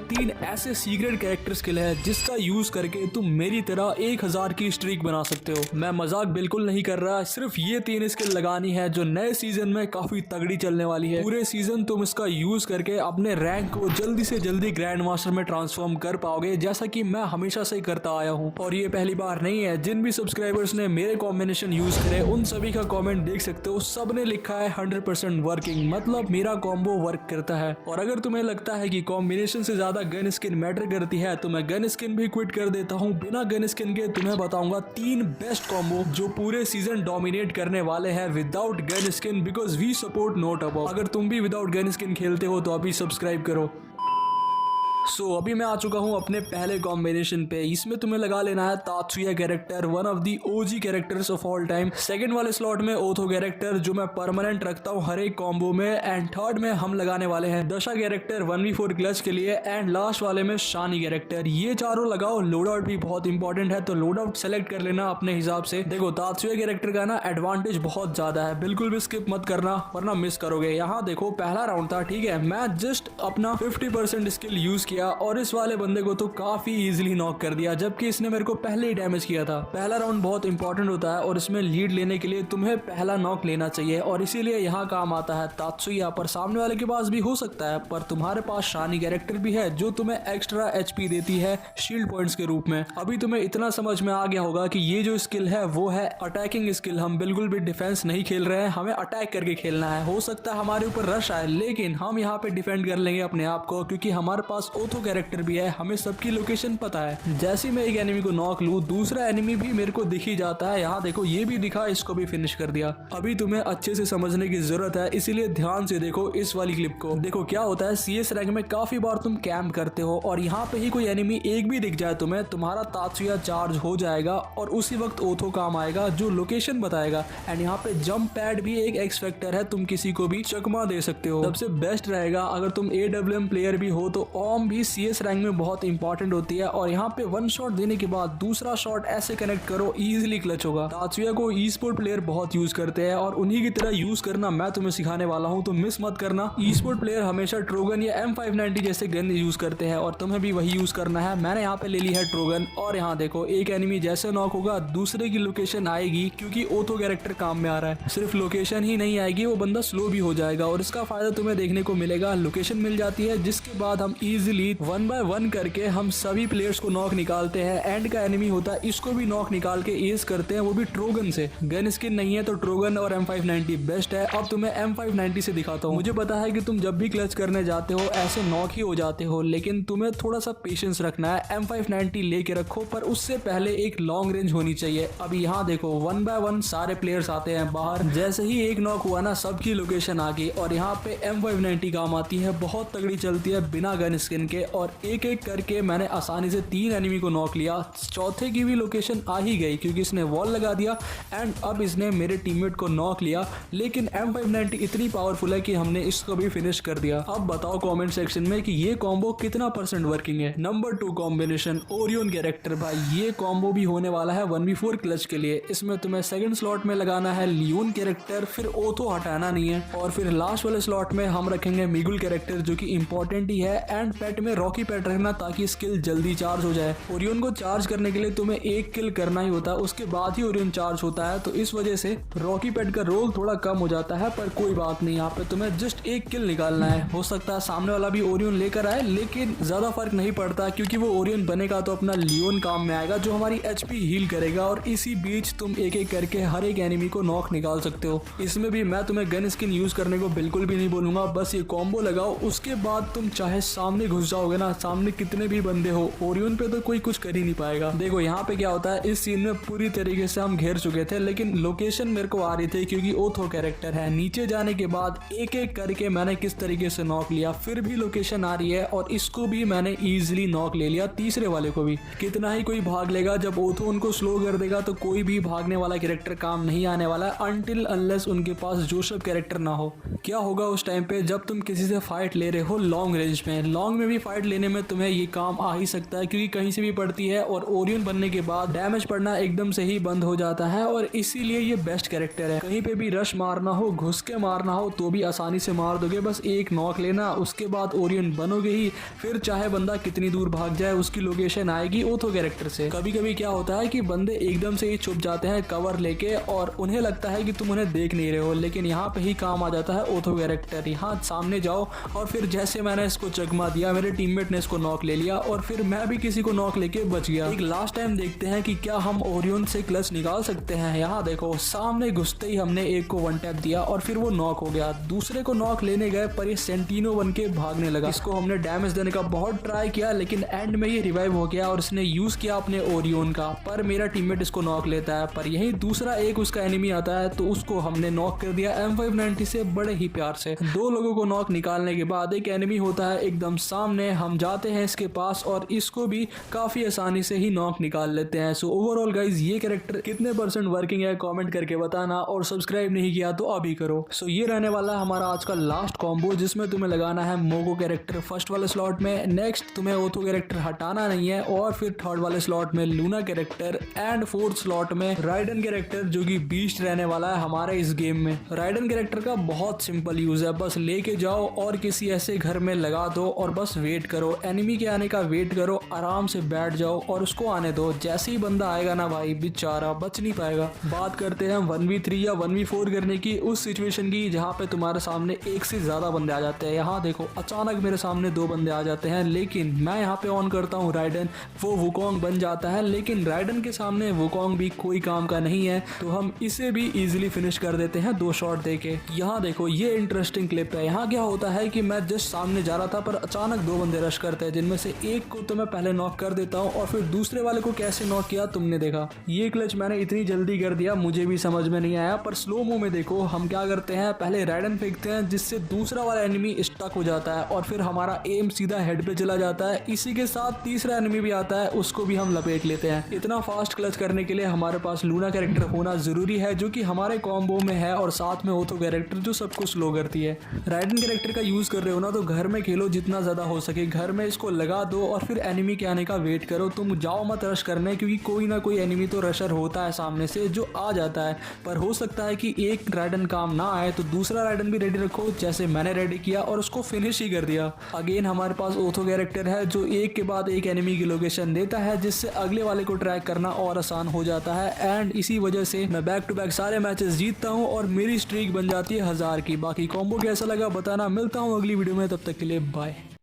3 ऐसे secret character skill है जिसका यूज करके तुम मेरी तरह 1000 की स्ट्रीक बना सकते हो। मैं मजाक बिल्कुल नहीं कर रहा, सिर्फ ये 3 स्किल लगानी है जो नए सीजन में काफी तगड़ी चलने वाली है। पूरे सीजन तुम इसका यूज करके अपने रैंक को जल्दी से जल्दी ग्रैंड मास्टर में ट्रांसफॉर्म कर पाओगे, जैसा कि मैं हमेशा से करता आया हूँ। और ये पहली बार नहीं है, जिन भी सब्सक्राइबर्स ने मेरे कॉम्बिनेशन यूज करे उन सभी का कॉमेंट देख सकते हो, सबने लिखा है 100% वर्किंग, मतलब मेरा कॉम्बो वर्क करता है। और अगर तुम्हें लगता है कि कॉम्बिनेशन से ज्यादा गन स्किन मैटर करती है तो मैं गन स्किन भी क्विट कर देता हूँ। बिना गन स्किन के तुम्हें बताऊंगा 3 बेस्ट कॉम्बो जो पूरे सीजन डोमिनेट करने वाले हैं without gun skin, because we support not about. अगर तुम भी विदाउट गन स्किन खेलते हो तो अभी सब्सक्राइब करो। अभी मैं आ चुका हूँ अपने पहले कॉम्बिनेशन पे। इसमें तुम्हें लगा लेना है तात्सुया character, one of the OG characters of all time. Second वाले स्लॉट में ओथो कैरेक्टर जो मैं परमानेंट रखता हूँ हर एक कॉम्बो में। एंड थर्ड में हम लगाने वाले हैं दशा कैरेक्टर 1v4 क्लच के लिए। एंड लास्ट वाले में शानी कैरेक्टर। ये चारों लगाओ। लोड आउट भी बहुत इंपॉर्टेंट है, तो लोड आउट सेलेक्ट कर लेना अपने हिसाब से। देखो तात्सुया कैरेक्टर का ना एडवांटेज बहुत ज्यादा है, बिल्कुल भी स्किप मत करना वरना मिस करोगे। यहाँ देखो पहला राउंड था, ठीक है, मैं जस्ट अपना 50% स्किल यूज किया और इस वाले बंदे को तो काफी इजीली नॉक कर दिया, जबकि इसने मेरे को पहले ही डैमेज किया था। पहला राउंड बहुत इंपॉर्टेंट होता है और इसमें लीड लेने के लिए तुम्हें पहला नॉक लेना चाहिए, और इसीलिए यहाँ काम आता है तात्सुया। पर सामने वाले के पास भी हो सकता है, पर तुम्हारे पास शानी कैरेक्टर भी है जो तुम्हें एक्स्ट्रा एचपी देती है शील्ड पॉइंट्स के रूप में। अभी तुम्हें इतना समझ में आ गया होगा कि ये जो स्किल है वो है अटैकिंग स्किल। हम बिल्कुल भी डिफेंस नहीं खेल रहे हैं, हमें अटैक करके खेलना है। हो सकता है हमारे ऊपर रश आए, लेकिन हम यहाँ पे डिफेंड कर लेंगे अपने आप को, क्योंकि हमारे पास ओथो कैरेक्टर भी है, हमें सबकी लोकेशन पता है। जैसे मैं एक एनिमी को नॉक लूं, दूसरा एनिमी भी मेरे को दिख ही जाता है। यहाँ देखो ये भी दिखा, इसको भी फिनिश कर दिया। अभी तुम्हें अच्छे से समझने की जरूरत है, इसीलिए ध्यान से देखो इस वाली क्लिप को। देखो क्या होता है, सीएस रैंक में काफी बार तुम कैंप करते हो और यहाँ पे ही कोई एनिमी एक भी दिख जाए तुम्हें, तुम्हारा तात्सुया चार्ज हो जाएगा और उसी वक्त ओथो काम आएगा जो लोकेशन बताएगा। एंड यहाँ पे जंप पैड भी एक एक्स फैक्टर है, तुम किसी को भी चकमा दे सकते हो। सबसे बेस्ट रहेगा अगर तुम AWM प्लेयर भी हो तो ओम भी सीएस रैंक में बहुत इंपॉर्टेंट होती है। और यहाँ पे वन शॉट देने के बाद दूसरा शॉट ऐसे कनेक्ट करो, इजीली क्लच होगा। तात्सुया को ई स्पोर्ट प्लेयर बहुत यूज करते हैं और उन्हीं की तरह यूज करना मैं तुम्हें सिखाने वाला हूँ, तो मिस मत करना। ई स्पोर्ट प्लेयर हमेशा ट्रोगन या M590 जैसे गन यूज करते हैं और तुम्हें भी वही यूज करना है। मैंने यहाँ पे ले ली है ट्रोगन, और यहाँ देखो एक एनिमी जैसे नॉक होगा दूसरे की लोकेशन आएगी, क्योंकि ओथो कैरेक्टर काम में आ रहा है। सिर्फ लोकेशन ही नहीं आएगी, वो बंदा स्लो भी हो जाएगा और इसका फायदा तुम्हें देखने को मिलेगा। लोकेशन मिल जाती है जिसके बाद हम इजिली 1 by 1 करके हम सभी प्लेयर्स को नॉक निकालते हैं। एंड का एनिमी होता है, इसको भी नॉक निकाल के एज करते हैं, वो भी ट्रोगन से। गन स्किन नहीं है तो ट्रोगन और M590 बेस्ट है। अब तुम्हें M590 से दिखाता हूँ। मुझे पता है कि तुम जब भी क्लच करने जाते हो ऐसे नॉक ही हो जाते हो, लेकिन तुम्हें थोड़ा सा पेशेंस रखना है। M590 लेके रखो, पर उससे पहले एक लॉन्ग रेंज होनी चाहिए। अभी यहाँ देखो 1 by 1 सारे प्लेयर्स आते हैं बाहर। जैसे ही एक नॉक हुआ ना, सबकी लोकेशन आ गई और यहाँ पे M590 काम आती है, बहुत तगड़ी चलती है बिना गन स्किन के। और एक एक करके मैंने आसानी से 3 एनिमी को नॉक लिया। चौथे की भी लोकेशन आ ही गई क्योंकि इसने वॉल लगा दिया। एंड अब इसने मेरे टीममेट को नॉक लिया, लेकिन M590 इतनी पावरफुल है कि हमने इसको भी फिनिश कर दिया। अब बताओ कमेंट सेक्शन में कि ये कॉम्बो कितना % वर्किंग है। Number 2 combination Orion character. भाई ये कॉम्बो भी होने वाला है 1v4 क्लच के लिए। इसमें तुम्हें सेकंड स्लॉट में लगाना है लियोन कैरेक्टर, फिर ओथो हटाना नहीं है, और फिर लास्ट वाले स्लॉट में हम रखेंगे मिगुल कैरेक्टर जो कि इंपॉर्टेंट ही है। एंड पेट में रॉकी पेट रखना ताकि स्किल जल्दी चार्ज हो जाए। ओरियन को चार्ज करने के लिए तुम्हें एक किल करना ही होता है, उसके बाद ही ओरियन चार्ज होता है, तो इस वजह से रॉकी पेट का रोल थोड़ा कम हो जाता है। पर कोई बात नहीं, यहाँ पे तुम्हें जस्ट एक किल निकालना है। हो सकता है सामने वाला भी ओरियन लेकर आए, लेकिन ज्यादा फर्क नहीं पड़ता क्योंकि वो ओरियन बनेगा तो अपना लियोन काम में आएगा जो हमारी एचपी हील करेगा। और इसी बीच तुम एक एक करके हर एक एनिमी को नॉक निकाल सकते हो। इसमें भी मैं तुम्हें गन स्किन यूज करने को बिल्कुल भी नहीं बोलूंगा, बस ये कॉम्बो लगाओ। उसके बाद तुम चाहे सामने घुस जाओगे ना, सामने कितने भी बंदे हो, ओरियन पे तो कोई कुछ कर ही नहीं पाएगा। देखो यहाँ पे क्या होता है, इस सीन में पूरी तरीके से हम घेर चुके थे, लेकिन लोकेशन मेरे को आ रही थी क्योंकि ओथो कैरेक्टर है। नीचे जाने के बाद एक एक करके मैंने किस तरीके से नॉक लिया, फिर भी लोकेशन आ रही है और इसको भी मैंने इजीली नॉक ले लिया, तीसरे वाले को भी। कितना ही कोई भाग लेगा, जब ओथो उनको स्लो कर देगा तो कोई भी भागने वाला कैरेक्टर काम नहीं आने वाला अनटिल अनलेस उनके पास जोशप कैरेक्टर ना हो। क्या होगा उस टाइम पे जब तुम किसी से फाइट ले रहे हो लॉन्ग रेंज में। लॉन्ग में भी वाली फाइट लेने में तुम्हें ये काम आ ही सकता है, क्योंकि कहीं से भी पड़ती है और ओरियन बनने के बाद डैमेज पड़ना एकदम से ही बंद हो जाता है और इसीलिए ये बेस्ट कैरेक्टर है। कहीं पे भी रश मारना हो, घुस के मारना हो तो भी आसानी से मार दोगे, बस एक नॉक लेना, उसके बाद ओरियन बनोगे ही, फिर चाहे बंदा कितनी दूर भाग जाए उसकी लोकेशन आएगी ओथो कैरेक्टर से। कभी कभी क्या होता है कि बंदे एकदम से ही छुप जाते हैं कवर लेके और उन्हें लगता है कि तुम उन्हें देख नहीं रहे हो, लेकिन यहाँ पे ही काम आ जाता है ओथो कैरेक्टर। यहाँ सामने जाओ और फिर जैसे मैंने इसको चकमा दिया, मेरे टीममेट ने इसको नॉक ले लिया और फिर मैं भी किसी को नॉक लेके बच गया। एक लास्ट टाइम देखते हैं कि क्या हम ओरियन से क्लच निकाल सकते हैं। यहाँ देखो सामने घुसते ही हमने एक को वन टैप दिया और फिर वो नॉक हो गया। दूसरे को नॉक लेने गए पर ये सेंटिनो बन के भागने लगा। इसको हमने डैमेज देने का बहुत ट्राई किया, लेकिन एंड में ये रिवाइव हो गया और इसने यूज किया अपने ओरियन का, पर मेरा टीममेट इसको नॉक लेता है। पर यही दूसरा एक उसका एनिमी आता है तो उसको हमने नॉक कर दिया M590 से बड़े ही प्यार से। दो लोगों को नॉक निकालने के बाद एक एनिमी होता है एकदम सामने, हम जाते हैं इसके पास और इसको भी काफी आसानी से ही नॉक निकाल लेते हैं। सो ओवरऑल गाइज ये कैरेक्टर कितने % वर्किंग है कमेंट करके बताना, और सब्सक्राइब नहीं किया तो अभी करो। सो ये रहने वाला है हमारा आज का लास्ट कॉम्बो, जिसमें तुम्हें लगाना है मोगो कैरेक्टर फर्स्ट वाले स्लॉट में, नेक्स्ट तुम्हें ओथो कैरेक्टर हटाना नहीं है, और फिर थर्ड वाले स्लॉट में Luna character, and fourth slot में राइडन कैरेक्टर जो कि बीस्ट रहने वाला है हमारे इस गेम में। राइडन कैरेक्टर का बहुत सिंपल यूज है, बस लेके जाओ और किसी ऐसे घर में लगा दो और बस वेट करो, एनिमी के आने का वेट करो, आराम से बैठ जाओ और उसको आने दो। जैसे ही बंदा आएगा ना भाई, बेचारा बच नहीं पाएगा। बात करते हैं 1v3 या 1v4 करने की, उस सिचुएशन की जहाँ पे तुम्हारे सामने एक से ज्यादा बंदे आ जाते हैं। यहाँ देखो अचानक मेरे सामने 2 बंदे आ जाते हैं, लेकिन मैं यहाँ पे ऑन करता हूँ राइडन, वो वुकोंग बन जाता है, लेकिन राइडन के सामने वुकोंग भी कोई काम का नहीं है, तो हम इसे भी इजीली फिनिश कर देते हैं 2 शॉट देके। यहाँ देखो ये इंटरेस्टिंग क्लिप है। यहाँ क्या होता है कि मैं जस्ट सामने जा रहा था पर अचानक 2 बंदे रश करते हैं, जिनमें से एक को तो मैं पहले नॉक कर देता हूँ और फिर दूसरे वाले को कैसे नॉक किया तुमने देखा। ये क्लच मैंने इतनी जल्दी कर दिया, मुझे भी समझ में नहीं आया, पर स्लो मो में देखो हम क्या करते हैं, पहले राइडन फेंकते हैं जिससे दूसरा वाला एनिमी स्टक हो जाता है और फिर हमारा एम सीधा हेड पे चला जाता है। इसी के साथ तीसरा एनिमी भी आता है, उसको भी हम लपेट लेते हैं। इतना फास्ट क्लच करने के लिए हमारे पास लूना कैरेक्टर होना जरूरी है, जो कि हमारे कॉम्बो में है, और साथ में ओथो कैरेक्टर जो सबको स्लो करती है। राइडन कैरेक्टर का यूज कर रहे हो ना तो घर में खेलो जितना ज्यादा हो सके, घर में इसको लगा दो और फिर एनिमी के आने का वेट करो। तुम जाओ मत रश करने, क्योंकि कोई ना कोई एनिमी तो रशर होता है सामने से जो आ जाता है, पर हो सकता है कि एक राइडन काम ना आए तो दूसरा राइडन भी रेडी रखो, जैसे मैंने रेडी किया और उसको फिनिश ही कर दिया। अगेन हमारे पास ओथो कैरेक्टर है जो एक के बाद एक एनिमी की लोकेशन देता है, जिससे अगले वाले को ट्रैक करना और आसान हो जाता है, एंड इसी वजह से मैं बैक टू बैक सारे मैचेस जीतता हूँ और मेरी स्ट्रीक बन जाती है 1000 की। बाकी कॉम्बो कैसा लगा बताना, मिलता हूँ अगली वीडियो में, तब तक के लिए बाय।